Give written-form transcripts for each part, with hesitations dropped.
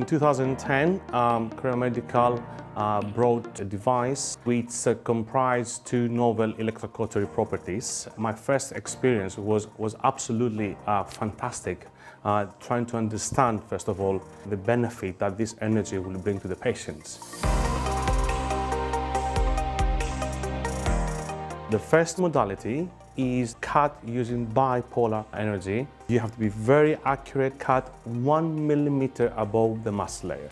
In 2010, Korea Medical brought a device which comprised two novel electrocautery properties. My first experience was absolutely fantastic, trying to understand, first of all, the benefit that this energy will bring to the patients. The first modality is cut using bipolar energy. You have to be very accurate, cut 1 millimeter above the muscle layer.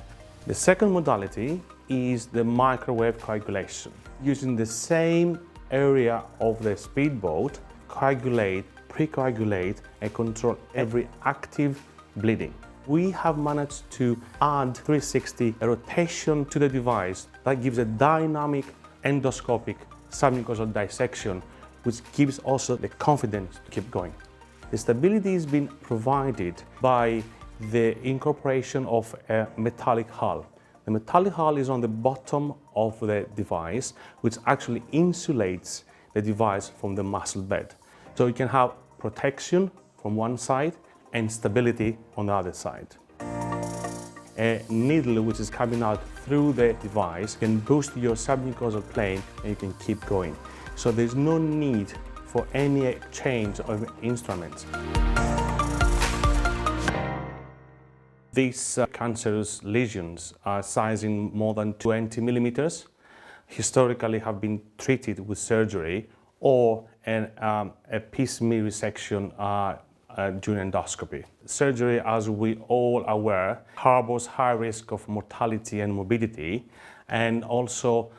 The second modality is the microwave coagulation. Using the same area of the speedboat, coagulate, pre-coagulate, and control every active bleeding. We have managed to add 360 rotation to the device that gives a dynamic endoscopic submucosal dissection, which gives also the confidence to keep going. The stability has been provided by the incorporation of a metallic hull. The metallic hull is on the bottom of the device, which actually insulates the device from the muscle bed. So you can have protection from one side and stability on the other side. A needle which is coming out through the device can boost your submucosal plane and you can keep going. So there's no need for any change of instruments. These cancerous lesions are sizing more than 20 millimeters. Historically have been treated with surgery or a piecemeal resection during endoscopy. Surgery, as we all are aware, harbors high risk of mortality and morbidity, and also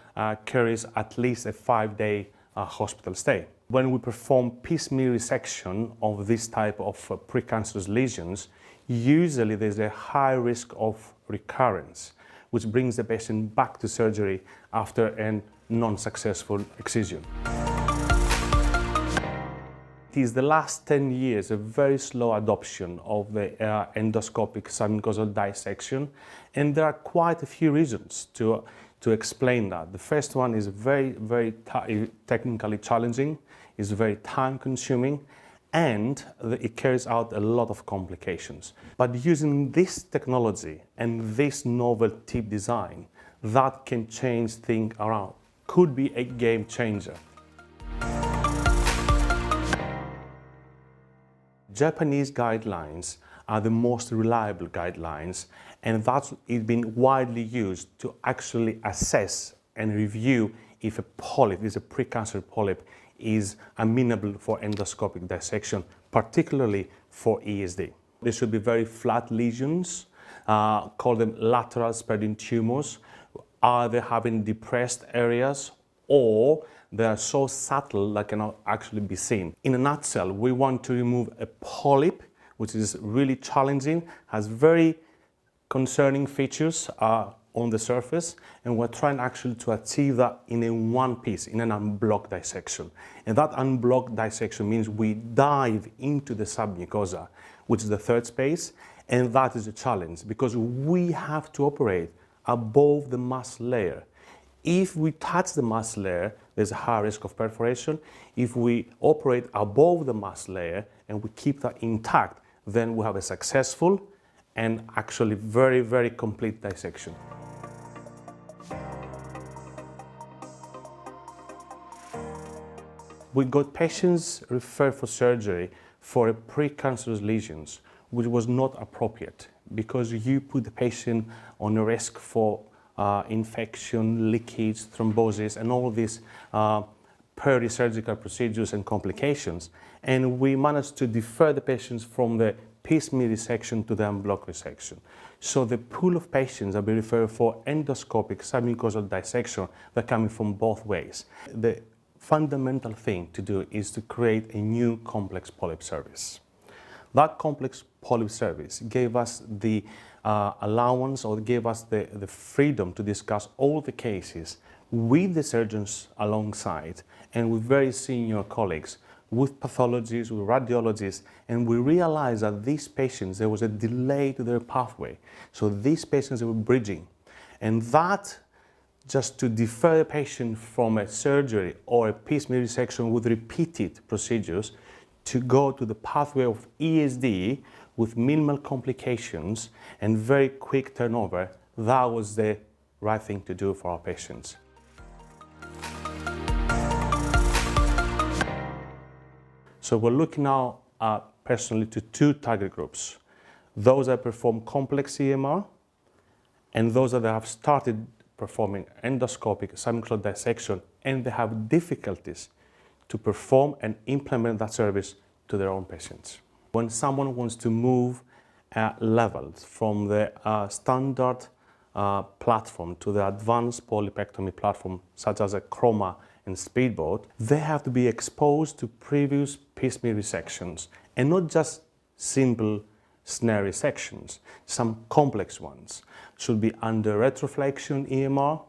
carries at least a 5-day hospital stay. When we perform piecemeal resection of this type of precancerous lesions, usually there's a high risk of recurrence, which brings the patient back to surgery after a non-successful excision. It is the last 10 years a very slow adoption of the endoscopic submucosal dissection, and there are quite a few reasons to explain that. The first one is very technically challenging, is very time-consuming, and it carries out a lot of complications. But using this technology and this novel tip design, that can change things around, could be a game changer. Japanese guidelines are the most reliable guidelines, and that's been widely used to actually assess and review if a polyp, is a precancerous polyp, is amenable for endoscopic dissection, particularly for ESD. There should be very flat lesions, call them lateral spreading tumors, either having depressed areas or they are so subtle that cannot actually be seen. In a nutshell, we want to remove a polyp, which is really challenging, has very concerning features on the surface, and we're trying actually to achieve that in a one piece, in an unblocked dissection. And that unblocked dissection means we dive into the submucosa, which is the third space, and that is a challenge because we have to operate above the muscle layer. If we touch the muscle layer, there's a high risk of perforation. If we operate above the muscle layer and we keep that intact, then we have a successful and actually very complete dissection. We got patients referred for surgery for precancerous lesions, which was not appropriate because you put the patient on a risk for infection, leakage, thrombosis, and all these peri-surgical procedures and complications. And we managed to defer the patients from the piecemeal resection to the unblocked resection. So the pool of patients that we refer for endoscopic submucosal dissection, they're coming from both ways. The fundamental thing to do is to create a new complex polyp service. That complex polyp service gave us the allowance, or gave us the freedom to discuss all the cases with the surgeons alongside and with very senior colleagues, with pathologists, with radiologists, and we realized that these patients, there was a delay to their pathway. So these patients were bridging, and that just to defer a patient from a surgery or a piecemeal resection with repeated procedures to go to the pathway of ESD with minimal complications and very quick turnover, that was the right thing to do for our patients. So we're looking now personally to two target groups. Those that perform complex EMR and those that have started performing endoscopic submucosal dissection and they have difficulties to perform and implement that service to their own patients. When someone wants to move levels from the standard platform to the advanced polypectomy platform, such as a Chroma and Speedboat, they have to be exposed to previous piecemeal resections, and not just simple snare resections, some complex ones. Should be under retroflexion EMR,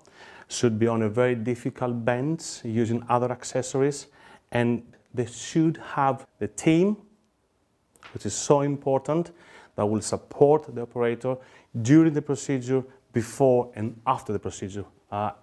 should be on a very difficult bend using other accessories, and they should have the team, which is so important, that will support the operator during the procedure, before and after the procedure,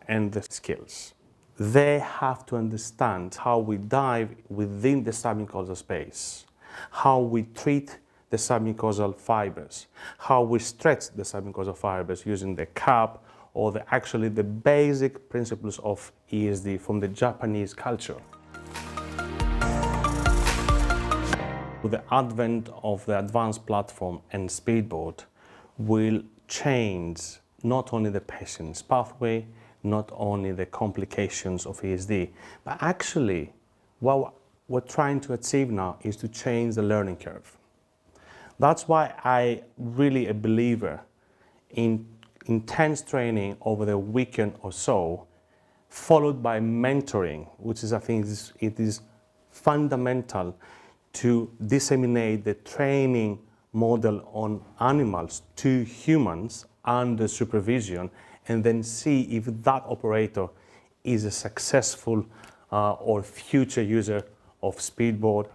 and the skills. They have to understand how we dive within the submucosal space, how we treat the submucosal fibers, how we stretch the submucosal fibers using the cap or actually the basic principles of ESD from the Japanese culture. With the advent of the advanced platform and Speedboat will change not only the patient's pathway, not only the complications of ESD, but actually what we're trying to achieve now is to change the learning curve. That's why I really a believer in intense training over the weekend or so, followed by mentoring, which is, I think, it is fundamental to disseminate the training model on animals to humans under supervision, and then see if that operator is a successful or future user of Speedboat